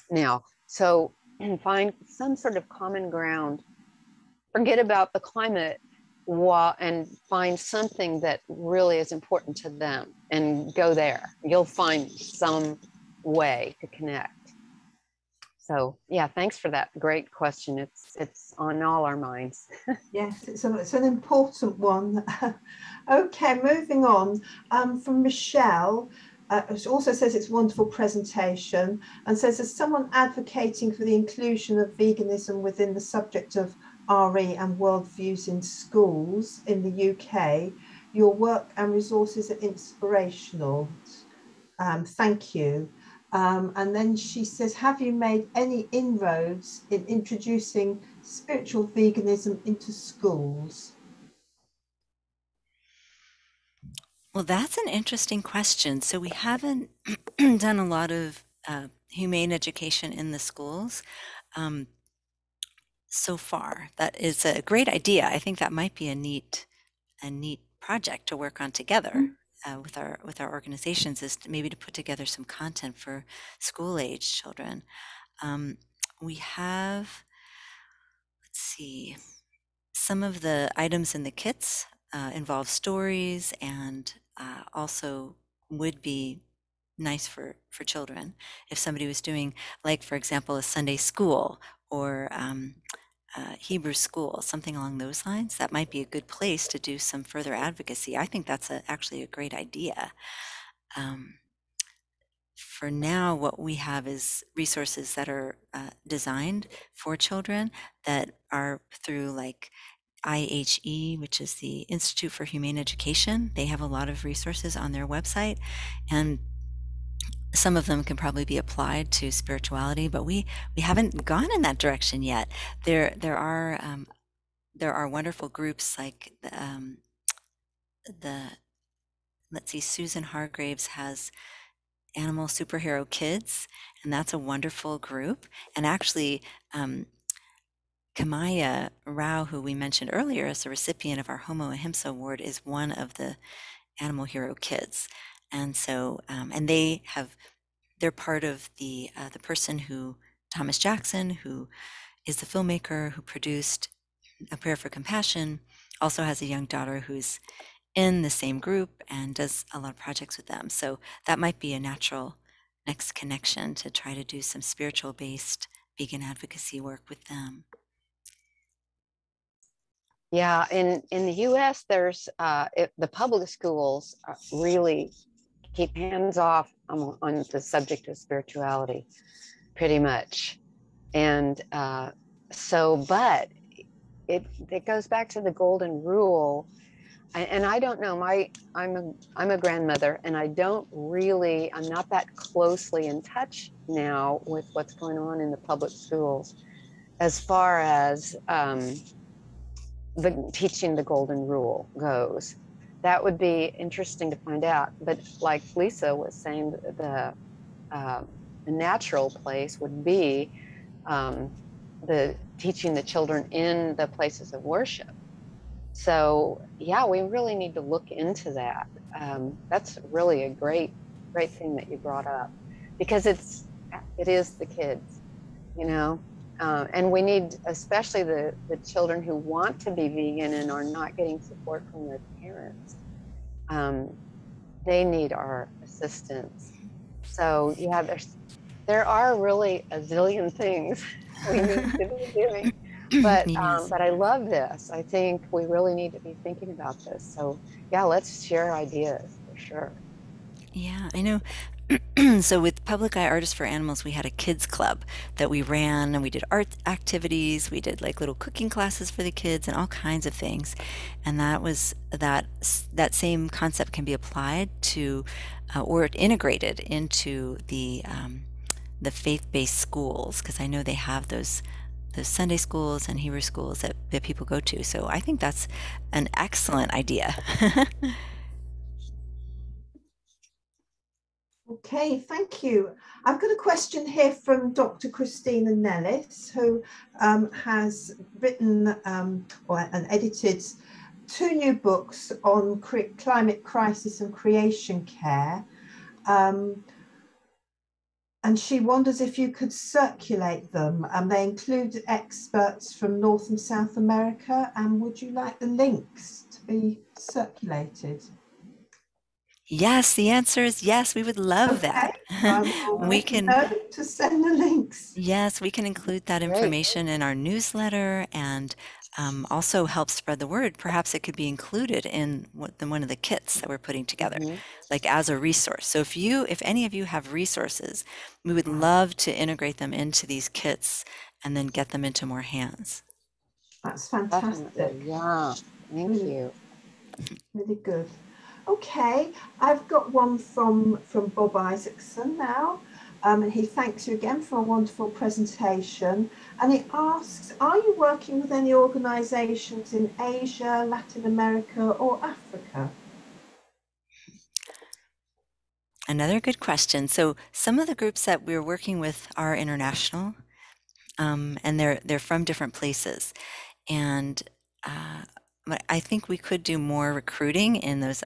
now. So find some sort of common ground, forget about the climate, and find something that really is important to them and go there. You'll find some way to connect. So yeah, thanks for that great question. It's on all our minds. Yes, it's an important one. Okay, moving on. From Michelle, it also says it's a wonderful presentation, and says, as someone advocating for the inclusion of veganism within the subject of RE and worldviews in schools in the UK, your work and resources are inspirational. Thank you. And then she says, have you made any inroads in introducing spiritual veganism into schools? Well, that's an interesting question. So we haven't done a lot of humane education in the schools so far. That is a great idea. I think that might be a neat project to work on together with our organizations, is maybe to put together some content for school-age children. We have, let's see, some of the items in the kits involve stories, and also would be nice for children if somebody was doing, like, for example, a Sunday school or Hebrew school, something along those lines. That might be a good place to do some further advocacy. I think that's actually a great idea. For now, what we have is resources that are designed for children, that are through, like, IHE, which is the Institute for Humane Education. They have a lot of resources on their website, and some of them can probably be applied to spirituality, but we haven't gone in that direction yet. There are wonderful groups like let's see, Susan Hargraves has Animal Superhero Kids, and that's a wonderful group. And actually, Kamaya Rao, who we mentioned earlier as the recipient of our Homo Ahimsa Award, is one of the Animal Hero Kids. And so, and they're part of the person who, Thomas Jackson, who is the filmmaker who produced A Prayer for Compassion, also has a young daughter who's in the same group and does a lot of projects with them. So that might be a natural next connection, to try to do some spiritual-based vegan advocacy work with them. Yeah, in the U.S., there's the public schools really keep hands off on the subject of spirituality, pretty much. And so, but it goes back to the golden rule And I don't know, I'm a grandmother, and I'm not that closely in touch now with what's going on in the public schools as far as the teaching the golden rule goes. That would be interesting to find out. But like Lisa was saying, the natural place would be the teaching the children in the places of worship. So yeah, we really need to look into that. That's really a great thing that you brought up, because it is the kids, you know, and we need, especially the children who want to be vegan and are not getting support from their parents. They need our assistance. So yeah, there are really a zillion things we need to be doing. But Yes. but I love this. I think we really need to be thinking about this. So yeah, let's share ideas for sure. Yeah, I know. So with Public Eye Artists for Animals, we had a kids club that we ran, and we did art activities. We did like little cooking classes for the kids and all kinds of things. And that same concept can be applied to or integrated into the faith-based schools, because I know they have those Sunday schools and Hebrew schools that people go to. So I think that's an excellent idea. Okay, thank you. I've got a question here from Dr. Christina Nellis, who has written and edited 2 new books on climate crisis and creation care. And she wonders if you could circulate them. They include experts from North and South America. And would you like the links to be circulated? Yes, the answer is yes. We would love that. I will We make a can, note to send the links. yes, we can include that Great. information in our newsletter, and also help spread the word. Perhaps it could be included in one of the kits that we're putting together, like as a resource. So if any of you have resources, we would love to integrate them into these kits and then get them into more hands. That's fantastic. Definitely. Yeah, thank you. Really good. Okay, I've got one from Bob Isaacson now. And he thanks you again for a wonderful presentation. And he asks, are you working with any organizations in Asia, Latin America, or Africa? Another good question. So some of the groups that we're working with are international, and they're from different places. And I think we could do more recruiting in those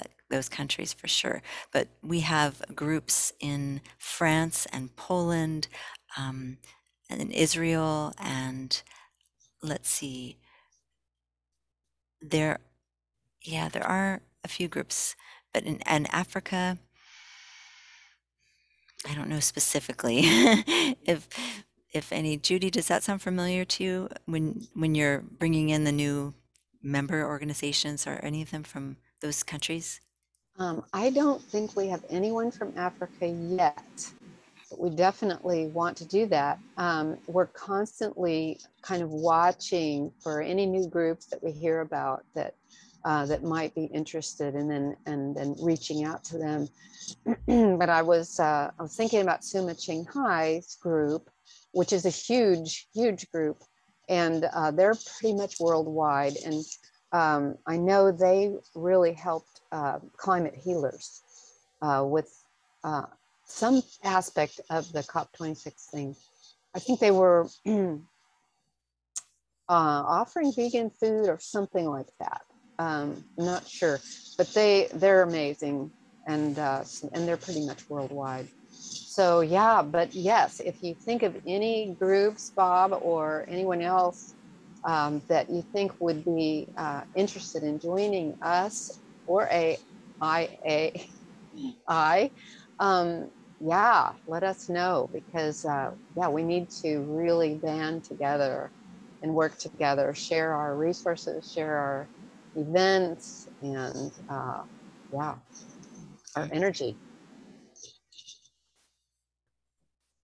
countries for sure. But we have groups in France and Poland, and in Israel, and let's see, there are a few groups, but in Africa, I don't know specifically. if any. Judy, does that sound familiar to you when you're bringing in the new member organizations, or any of them from those countries? I don't think we have anyone from Africa yet, but we definitely want to do that. We're constantly kind of watching for any new groups that we hear about that might be interested, and then reaching out to them. But I was thinking about Suma Qinghai's group, which is a huge group, and they're pretty much worldwide. And I know they really helped climate healers with some aspect of the COP26 thing. I think they were offering vegan food or something like that. I'm not sure, but they're amazing, and they're pretty much worldwide. So yeah, but yes, if you think of any groups, Bob, or anyone else that you think would be interested in joining us or AIAI, yeah, let us know, because yeah, we need to really band together and work together, share our resources, share our events, and yeah, our energy.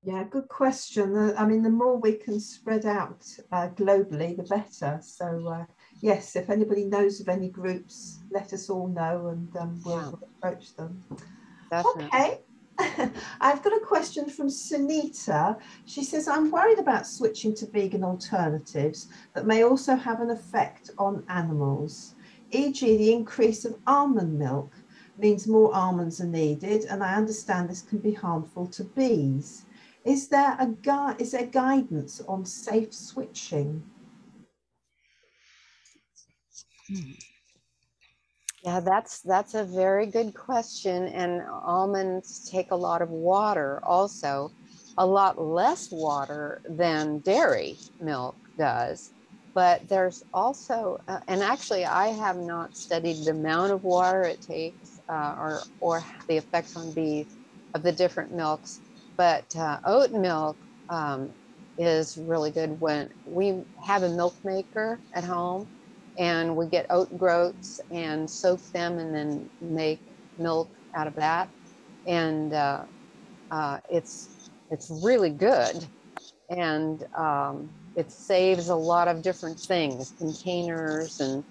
Yeah, good question. I mean, the more we can spread out globally, the better. So yes, if anybody knows of any groups, let us all know, and we'll approach them. Definitely. Okay. I've got a question from Sunita. She says, I'm worried about switching to vegan alternatives that may also have an effect on animals, e.g. the increase of almond milk means more almonds are needed, and I understand this can be harmful to bees. Is there guidance on safe switching? Yeah, that's a very good question. And almonds take a lot of water also, a lot less water than dairy milk does. But there's also, and actually I have not studied the amount of water it takes or the effects on bees of the different milks. But oat milk is really good. When we have a milk maker at home, and we get oat groats and soak them and then make milk out of that. And it's really good. And it saves a lot of different things, containers and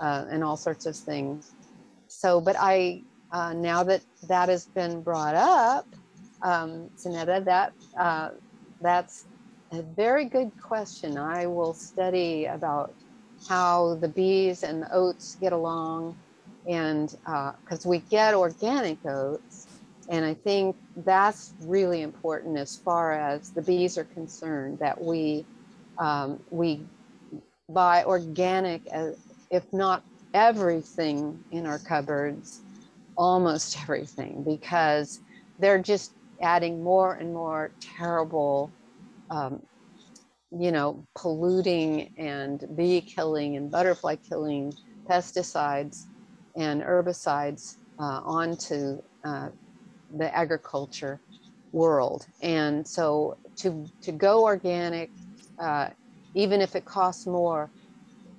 all sorts of things. So, but now that that has been brought up, Zanetta, that's a very good question. I will study about how the bees and the oats get along, and because we get organic oats, and I think that's really important as far as the bees are concerned, that we buy organic, if not everything in our cupboards, almost everything, because they're just adding more and more terrible polluting and bee killing and butterfly killing pesticides and herbicides onto the agriculture world. And so to go organic, even if it costs more,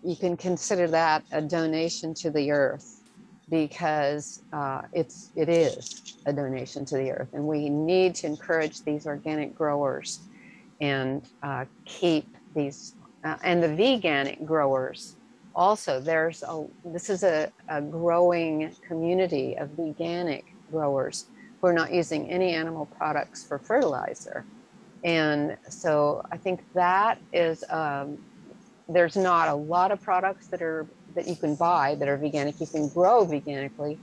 you can consider that a donation to the earth, because it is a donation to the earth, and we need to encourage these organic growers and keep these and the veganic growers also. This is a growing community of veganic growers who are not using any animal products for fertilizer. And so I think that is there's not a lot of products that you can buy that are veganic. You can grow veganically,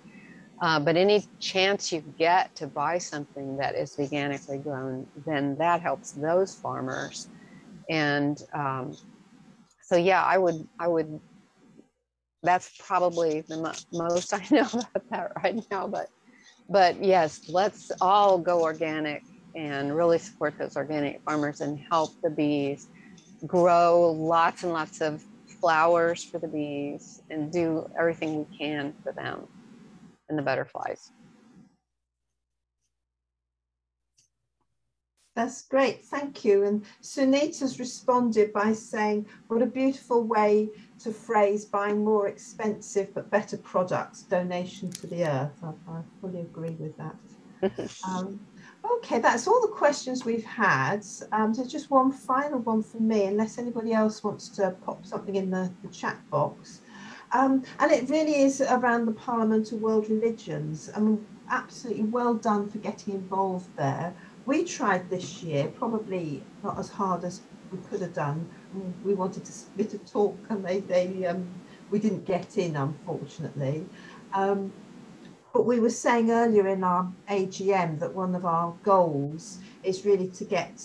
but any chance you get to buy something that is veganically grown, then that helps those farmers. And so, yeah, I would. That's probably the most I know about that right now. But yes, let's all go organic and really support those organic farmers and help the bees grow lots and lots of flowers for the bees and do everything we can for them and the butterflies. That's great, thank you. And Sunita's responded by saying, what a beautiful way to phrase buying more expensive but better products, donation to the earth. I fully agree with that. Okay, that's all the questions we've had. So just one final one from me, unless anybody else wants to pop something in the chat box. And it really is around the Parliament of World Religions. I mean, absolutely well done for getting involved there. We tried this year, probably not as hard as we could have done. We wanted to submit a talk, and we didn't get in, unfortunately. But we were saying earlier in our AGM that one of our goals is really to get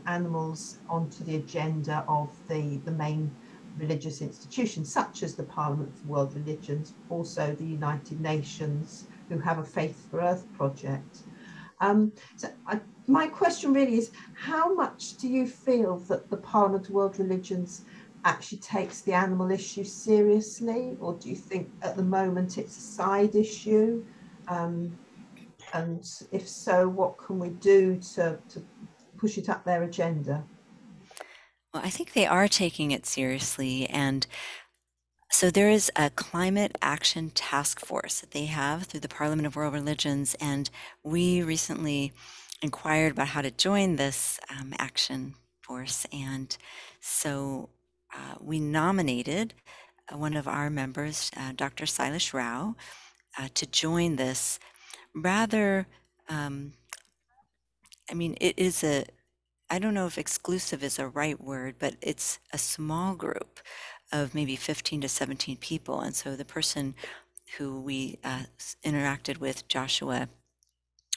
animals onto the agenda of the main religious institutions, such as the Parliament for World Religions, also the United Nations, who have a Faith for Earth project. My question really is, how much do you feel that the Parliament of World Religions actually takes the animal issue seriously, or do you think at the moment it's a side issue? And if so, what can we do to push it up their agenda? Well, I think they are taking it seriously. And so there is a climate action task force that they have through the Parliament of World Religions. And we recently inquired about how to join this action force. And so we nominated one of our members, Dr. Silas Rao, to join this rather, I mean, it is I don't know if exclusive is a right word, but it's a small group of maybe 15 to 17 people. And so the person who we interacted with, Joshua,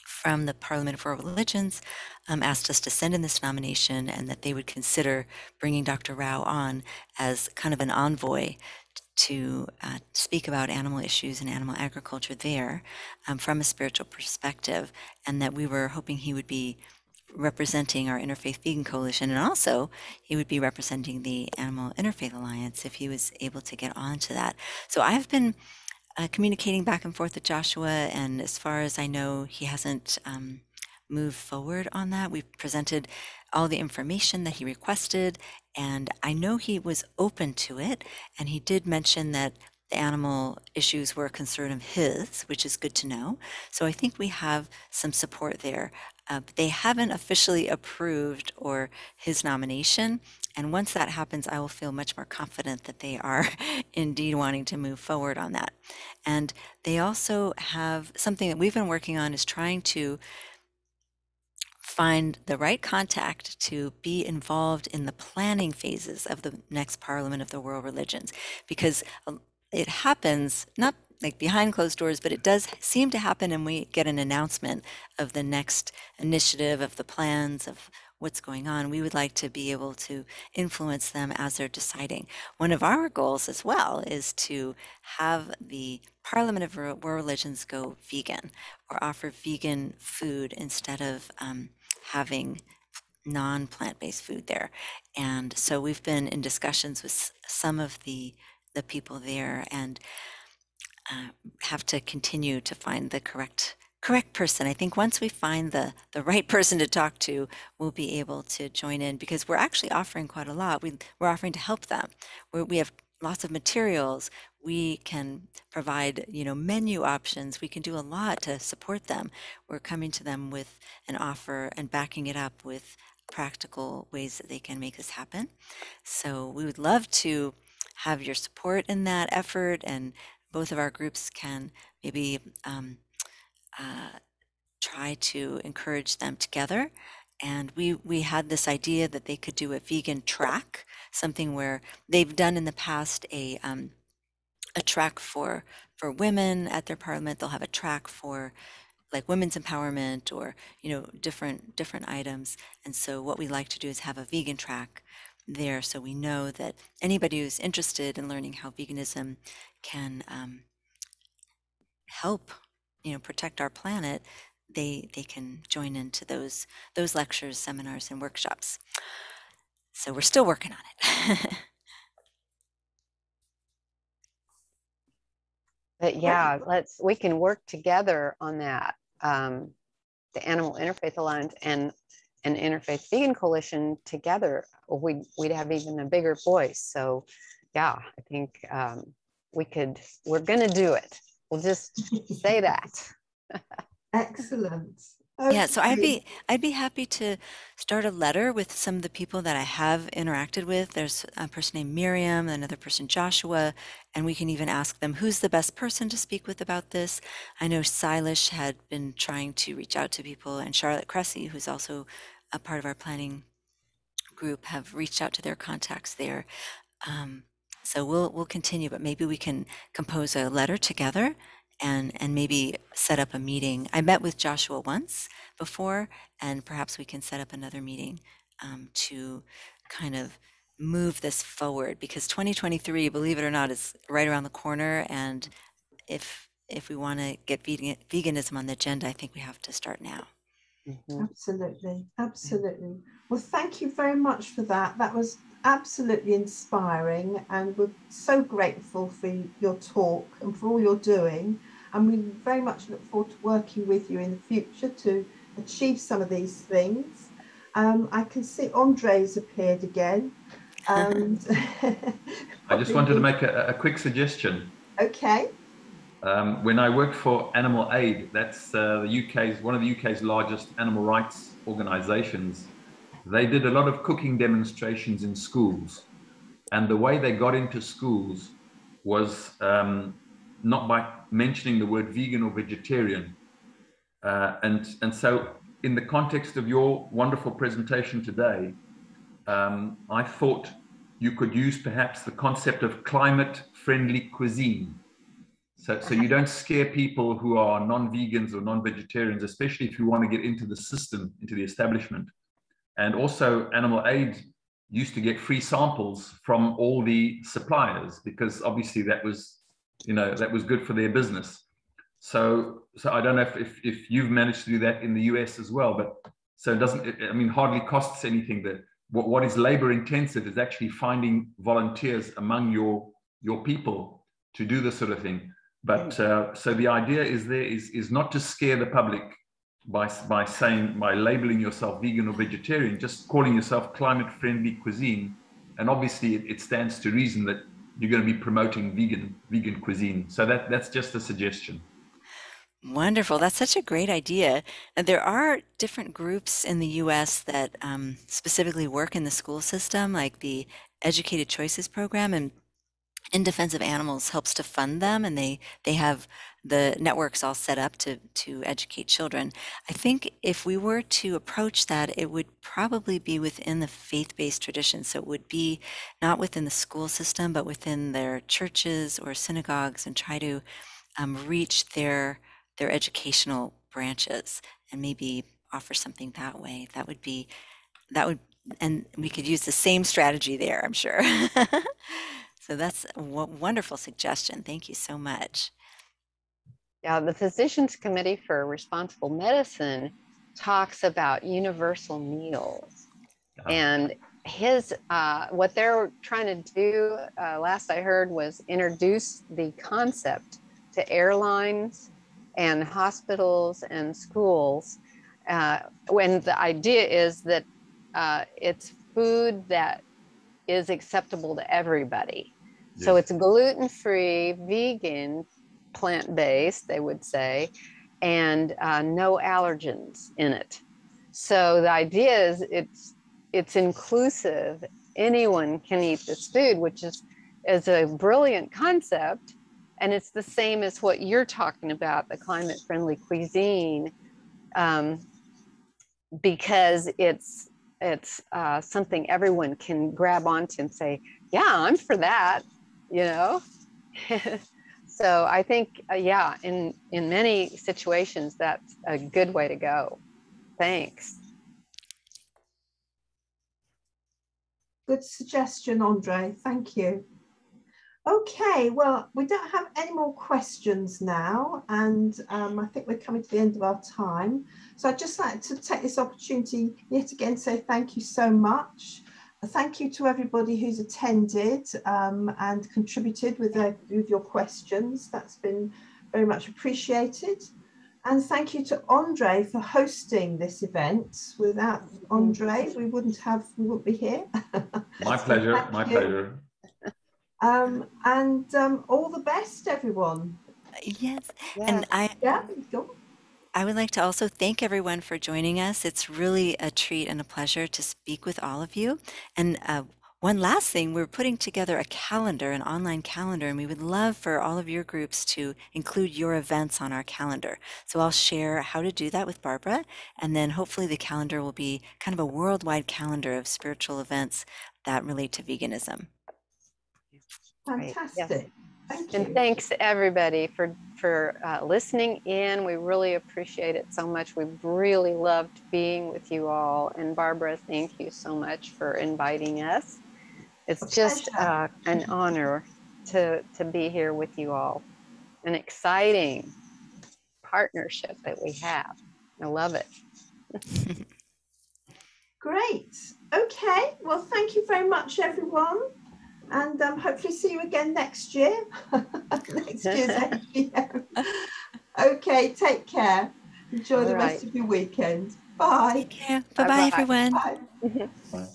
from the Parliament for World Religions, asked us to send in this nomination and that they would consider bringing Dr. Rao on as kind of an envoy to speak about animal issues and animal agriculture there from a spiritual perspective, and that we were hoping he would be representing our Interfaith Vegan Coalition, and also he would be representing the Animal Interfaith Alliance if he was able to get onto that. So I've been communicating back and forth with Joshua, and as far as I know, he hasn't moved forward on that. We've presented all the information that he requested, and I know he was open to it, and he did mention that the animal issues were a concern of his, which is good to know. So I think we have some support there. But they haven't officially approved or his nomination. And once that happens, I will feel much more confident that they are indeed wanting to move forward on that. And they also have something that we've been working on, is trying to find the right contact to be involved in the planning phases of the next Parliament of the World Religions, because it happens not like behind closed doors, but it does seem to happen, and we get an announcement of the next initiative, of the plans, of what's going on. We would like to be able to influence them as they're deciding. One of our goals as well is to have the Parliament of World Religions go vegan, or offer vegan food instead of having non-plant-based food there. And so we've been in discussions with some of the people there, and have to continue to find the correct person. I think once we find the right person to talk to, we'll be able to join in, because we're actually offering quite a lot. We're offering to help them. We have lots of materials. We can provide, menu options. We can do a lot to support them. We're coming to them with an offer and backing it up with practical ways that they can make this happen. So we would love to have your support in that effort, and both of our groups can maybe try to encourage them together. And we had this idea that they could do a vegan track, something where they've done in the past a track for women at their parliament. They'll have a track for like women's empowerment, or different items. And so what we like to do is have a vegan track there, so we know that anybody who's interested in learning how veganism can help protect our planet, they can join into those lectures, seminars, and workshops. So we're still working on it. But yeah, we can work together on that. The Animal Interfaith Alliance and an Interfaith Vegan Coalition together, we'd have even a bigger voice. So yeah, I think we're going to do it. We'll just say that. Excellent. Yeah, so I'd be happy to start a letter with some of the people that I have interacted with. There's a person named Miriam, another person Joshua, and we can even ask them who's the best person to speak with about this. I know Silas had been trying to reach out to people, and Charlotte Cressy, who's also a part of our planning group, have reached out to their contacts there. So we'll continue, but maybe we can compose a letter together and maybe set up a meeting. I met with Joshua once before, and perhaps we can set up another meeting to kind of move this forward, because 2023, believe it or not, is right around the corner. And if we want to get veganism on the agenda, I think we have to start now. Mm-hmm. Absolutely. Well, thank you very much for that. That was absolutely inspiring, and we're so grateful for your talk and for all you're doing. And we very much look forward to working with you in the future to achieve some of these things. I can see Andre's appeared again. I just wanted to make a quick suggestion. Okay. When I worked for Animal Aid, that's one of the UK's largest animal rights organizations, they did a lot of cooking demonstrations in schools. And the way they got into schools was not by mentioning the word vegan or vegetarian. And so in the context of your wonderful presentation today, I thought you could use perhaps the concept of climate-friendly cuisine. So you don't scare people who are non-vegans or non-vegetarians, especially if you want to get into the system, into the establishment. And also Animal Aid used to get free samples from all the suppliers, because obviously that was, that was good for their business. So I don't know if you've managed to do that in the US as well, but so it doesn't, I mean, hardly costs anything. That what is labor intensive is actually finding volunteers among your people to do this sort of thing. But so the idea is not to scare the public by labeling yourself vegan or vegetarian, just calling yourself climate friendly cuisine. And obviously it stands to reason that you're going to be promoting vegan cuisine. So that's just a suggestion. Wonderful. That's such a great idea. And there are different groups in the US that specifically work in the school system, like the Educated Choices program, and In Defense of Animals helps to fund them, and they have the networks all set up to educate children. I think if we were to approach that, it would probably be within the faith-based tradition. So it would be not within the school system, but within their churches or synagogues, and try to reach their educational branches and maybe offer something that way. That would, and we could use the same strategy there, I'm sure. So that's a wonderful suggestion. Thank you so much. Yeah, the Physicians Committee for Responsible Medicine talks about universal meals. And what they're trying to do, last I heard, was introduce the concept to airlines and hospitals and schools, when the idea is that it's food that is acceptable to everybody. Yes. So it's gluten-free, vegan, plant-based, they would say, and no allergens in it. So the idea is it's inclusive. Anyone can eat this food, which is a brilliant concept. And it's the same as what you're talking about, the climate-friendly cuisine, because it's something everyone can grab onto and say, yeah, I'm for that, So I think, yeah, in many situations, that's a good way to go. Thanks. Good suggestion, Andre. Thank you. Okay, well, we don't have any more questions now, and I think we're coming to the end of our time. So I'd just like to take this opportunity yet again to say thank you so much. Thank you to everybody who's attended and contributed with your questions. That's been very much appreciated. And thank you to Andre for hosting this event. Without Andre, we wouldn't be here. My pleasure, my pleasure. And all the best, everyone. Yes. Yeah. And I would like to also thank everyone for joining us. It's really a treat and a pleasure to speak with all of you. And one last thing, we're putting together a calendar, an online calendar, and we would love for all of your groups to include your events on our calendar. So I'll share how to do that with Barbara, and then hopefully the calendar will be kind of a worldwide calendar of spiritual events that relate to veganism. Fantastic. Yes. Thank you. And thanks everybody for listening in. We really appreciate it so much. We've really loved being with you all. And Barbara, thank you so much for inviting us. It's just an honor to be here with you all. An exciting partnership that we have. I love it. Great. Okay. Well, thank you very much, everyone. And hopefully see you again next year. Next year's AGM. Okay, take care. Enjoy the rest of your weekend. Bye. Take care. Bye-bye, everyone. Bye. Bye.